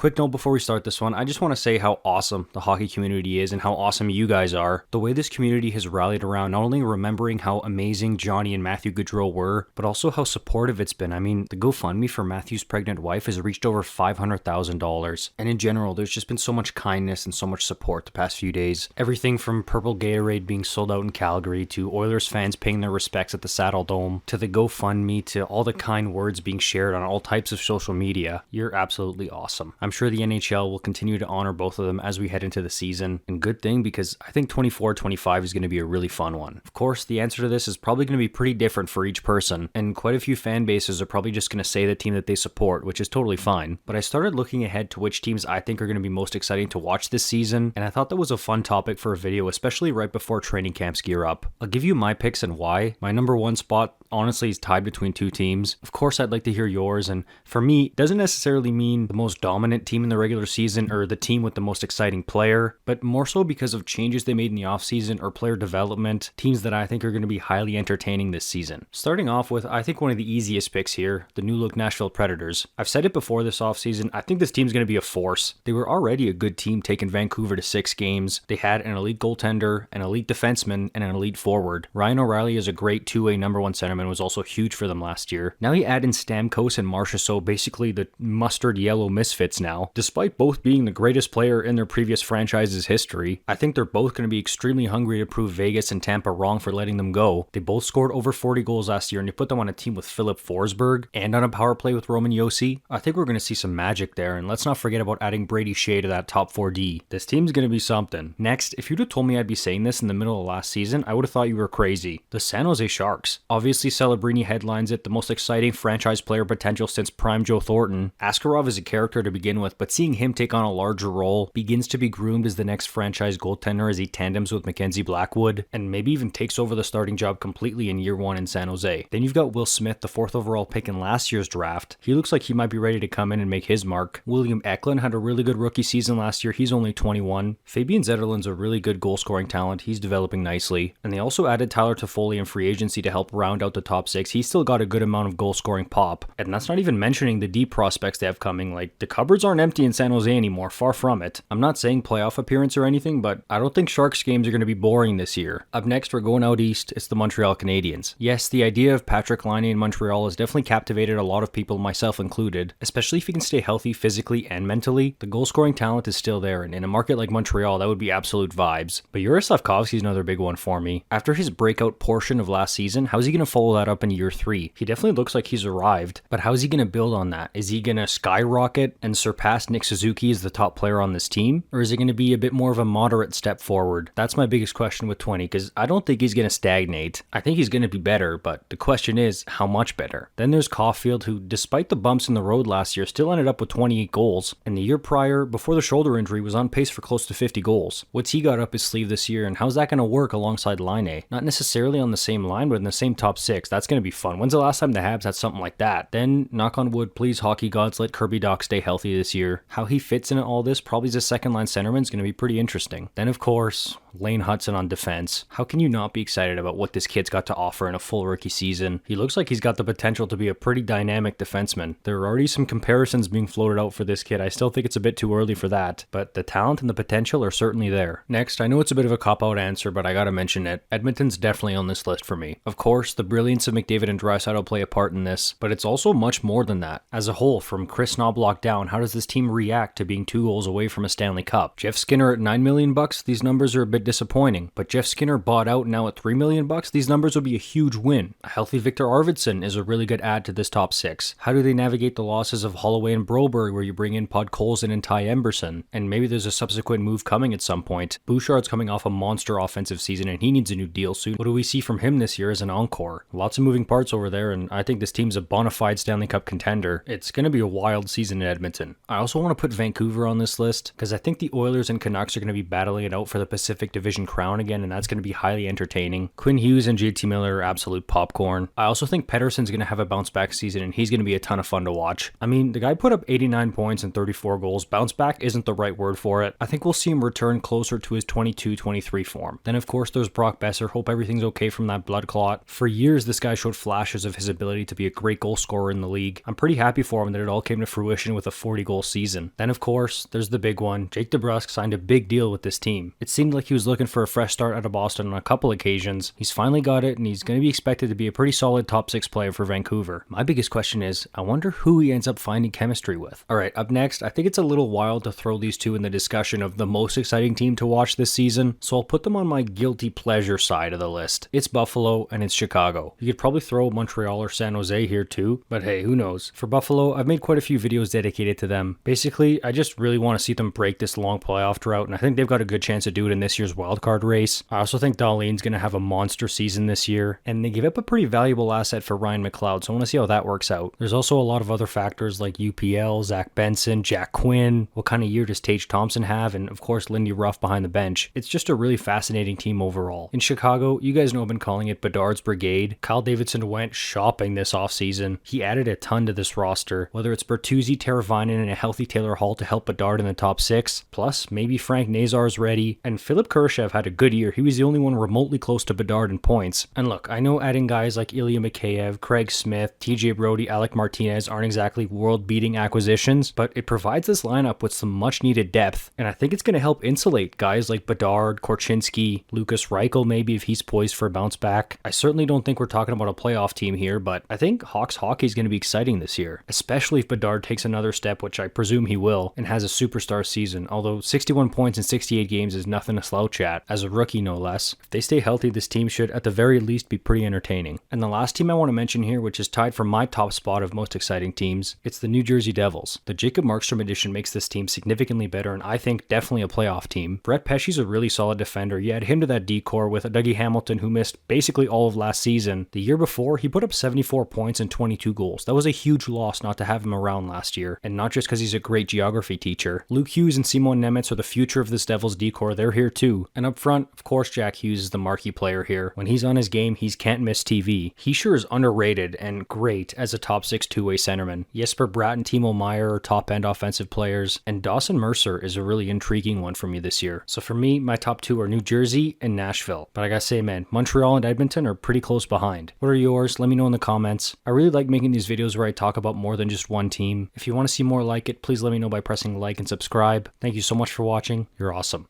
quick note before we start this one, I just want to say how awesome the hockey community is and how awesome you guys are. The way this community has rallied around not only remembering how amazing Johnny and Matthew Gaudreau were, but also how supportive it's been. I mean, the GoFundMe for Matthew's pregnant wife has reached over $500,000. And in general, there's just been so much kindness and so much support the past few days. Everything from Purple Gatorade being sold out in Calgary, to Oilers fans paying their respects at the Saddle Dome, to the GoFundMe, to all the kind words being shared on all types of social media. You're absolutely awesome. I'm sure the NHL will continue to honor both of them as we head into the season. And good thing, because I think 24-25 is going to be a really fun one. Of course, the answer to this is probably going to be pretty different for each person, and quite a few fan bases are probably just going to say the team that they support, which is totally fine. But I started looking ahead to which teams I think are going to be most exciting to watch this season, and I thought that was a fun topic for a video, especially right before training camps gear up. I'll give you my picks and why. My number one spot honestly is tied between two teams. Of course, I'd like to hear yours, and for me, it doesn't necessarily mean the most dominant team in the regular season or the team with the most exciting player, but more so because of changes they made in the offseason or player development, teams that I think are going to be highly entertaining this season. Starting off with, I think one of the easiest picks here, the new look Nashville Predators. I've said it before this offseason, I think this team's going to be a force. They were already a good team taking Vancouver to 6 games. They had an elite goaltender, an elite defenseman, and an elite forward. Ryan O'Reilly is a great two-way number one centerman, was also huge for them last year. Now you add in Stamkos and Marchessault, basically the mustard yellow misfits now. Despite both being the greatest player in their previous franchise's history, I think they're both going to be extremely hungry to prove Vegas and Tampa wrong for letting them go. They both scored over 40 goals last year, and you put them on a team with Philip Forsberg and on a power play with Roman Josi. I think we're going to see some magic there, and let's not forget about adding Brady Shea to that top 4D. This team's going to be something. Next, if you'd have told me I'd be saying this in the middle of last season, I would have thought you were crazy. The San Jose Sharks. Obviously, Celebrini headlines it, the most exciting franchise player potential since prime Joe Thornton. Askarov is a character to begin with, but seeing him take on a larger role, begins to be groomed as the next franchise goaltender as he tandems with Mackenzie Blackwood, and maybe even takes over the starting job completely in year 1 in San Jose. Then you've got Will Smith, the 4th overall pick in last year's draft. He looks like he might be ready to come in and make his mark. William Eklund had a really good rookie season last year. He's only 21. Fabian Zetterlund's a really good goal-scoring talent. He's developing nicely. And they also added Tyler Toffoli in free agency to help round out the top 6. He's still got a good amount of goal-scoring pop. And that's not even mentioning the deep prospects they have coming. Like, the cupboards aren't empty in San Jose anymore, far from it. I'm not saying playoff appearance or anything, but I don't think Sharks games are going to be boring this year. Up next, we're going out east. It's the Montreal Canadiens. Yes, the idea of Patrick Laine in Montreal has definitely captivated a lot of people, myself included, especially if he can stay healthy physically and mentally. The goal-scoring talent is still there, and in a market like Montreal, that would be absolute vibes. But Yuri Slafkovsky's another big one for me. After his breakout portion of last season, how's he going to follow that up in year 3? He definitely looks like he's arrived, but how's he going to build on that? Is he going to skyrocket and surpass Nick Suzuki as the top player on this team? Or is it going to be a bit more of a moderate step forward? That's my biggest question with 20, because I don't think he's going to stagnate. I think he's going to be better, but the question is, how much better? Then there's Caulfield, who, despite the bumps in the road last year, still ended up with 28 goals, and the year prior, before the shoulder injury, was on pace for close to 50 goals. What's he got up his sleeve this year, and how's that going to work alongside Laine? Not necessarily on the same line, but in the same top 6. That's going to be fun. When's the last time the Habs had something like that? Then, knock on wood, please hockey gods, let Kirby Dach stay healthy this year. How he fits in all this, probably as a second line centerman, is going to be pretty interesting. Then, of course, Lane Hudson on defense. How can you not be excited about what this kid's got to offer in a full rookie season? He looks like he's got the potential to be a pretty dynamic defenseman. There are already some comparisons being floated out for this kid. I still think it's a bit too early for that, but the talent and the potential are certainly there. Next, I know it's a bit of a cop-out answer, but I gotta mention it. Edmonton's definitely on this list for me. Of course, the brilliance of McDavid and Draisaitl play a part in this, but it's also much more than that. As a whole, from Chris Knoblauch down, how does this team react to being 2 goals away from a Stanley Cup? Jeff Skinner at $9 million, these numbers are a bit disappointing, but Jeff Skinner bought out now at $3 million, these numbers would be a huge win. A healthy Victor Arvidsson is a really good add to this top 6. How do they navigate the losses of Holloway and Broberg, where you bring in Podkolzin and Ty Emberson? And maybe there's a subsequent move coming at some point. Bouchard's coming off a monster offensive season, and he needs a new deal soon. What do we see from him this year as an encore? Lots of moving parts over there, and I think this team's a bona fide Stanley Cup contender. It's going to be a wild season in Edmonton. I also want to put Vancouver on this list, because I think the Oilers and Canucks are going to be battling it out for the Pacific division crown again, and that's going to be highly entertaining. Quinn Hughes and JT Miller are absolute popcorn. I also think Pettersson's going to have a bounce back season, and he's going to be a ton of fun to watch. I mean, the guy put up 89 points and 34 goals. Bounce back isn't the right word for it. I think we'll see him return closer to his 22-23 form. Then of course there's Brock Besser. Hope everything's okay from that blood clot. For years this guy showed flashes of his ability to be a great goal scorer in the league. I'm pretty happy for him that it all came to fruition with a 40-goal season. Then of course there's the big one. Jake DeBrusk signed a big deal with this team. It seemed like he was looking for a fresh start out of Boston on a couple occasions. He's finally got it, and he's going to be expected to be a pretty solid top 6 player for Vancouver. My biggest question is, I wonder who he ends up finding chemistry with. Alright, up next, I think it's a little wild to throw these two in the discussion of the most exciting team to watch this season, so I'll put them on my guilty pleasure side of the list. It's Buffalo and it's Chicago. You could probably throw Montreal or San Jose here too, but hey, who knows. For Buffalo, I've made quite a few videos dedicated to them. Basically, I just really want to see them break this long playoff drought, and I think they've got a good chance to do it in this year's wildcard race. I also think Dahlin's going to have a monster season this year, and they gave up a pretty valuable asset for Ryan McLeod, so I want to see how that works out. There's also a lot of other factors like UPL, Zach Benson, Jack Quinn, what kind of year does Tage Thompson have, and of course Lindy Ruff behind the bench. It's just a really fascinating team overall. In Chicago, you guys know I've been calling it Bedard's Brigade. Kyle Davidson went shopping this offseason. He added a ton to this roster, whether it's Bertuzzi, Teravainen, and a healthy Taylor Hall to help Bedard in the top 6, plus maybe Frank Nazar's ready, and Philip Kurashev had a good year. He was the only one remotely close to Bedard in points. And look, I know adding guys like Ilya Mikheyev, Craig Smith, TJ Brody, Alec Martinez aren't exactly world-beating acquisitions, but it provides this lineup with some much-needed depth, and I think it's going to help insulate guys like Bedard, Korchinski, Lucas Reichel maybe if he's poised for a bounce back. I certainly don't think we're talking about a playoff team here, but I think Hawks hockey is going to be exciting this year, especially if Bedard takes another step, which I presume he will, and has a superstar season, although 61 points in 68 games is nothing to slouch at, as a rookie no less. If they stay healthy, this team should at the very least be pretty entertaining. And the last team I want to mention here, which is tied for my top spot of most exciting teams, it's the New Jersey Devils. The Jacob Markstrom addition makes this team significantly better, and I think definitely a playoff team. Brett Pesce's a really solid defender. You add him to that D-core with a Dougie Hamilton who missed basically all of last season. The year before, he put up 74 points and 22 goals. That was a huge loss not to have him around last year, and not just because he's a great geography teacher. Luke Hughes and Simon Nemec are the future of this Devils D-core. They're here too. And up front, of course, Jack Hughes is the marquee player here. When he's on his game, he's can't miss TV. He sure is underrated and great as a top 6 two-way centerman. Jesper Bratt and Timo Meier are top-end offensive players, and Dawson Mercer is a really intriguing one for me this year. So for me, my top 2 are New Jersey and Nashville. But I gotta say, man, Montreal and Edmonton are pretty close behind. What are yours? Let me know in the comments. I really like making these videos where I talk about more than just one team. If you want to see more like it, please let me know by pressing like and subscribe. Thank you so much for watching. You're awesome.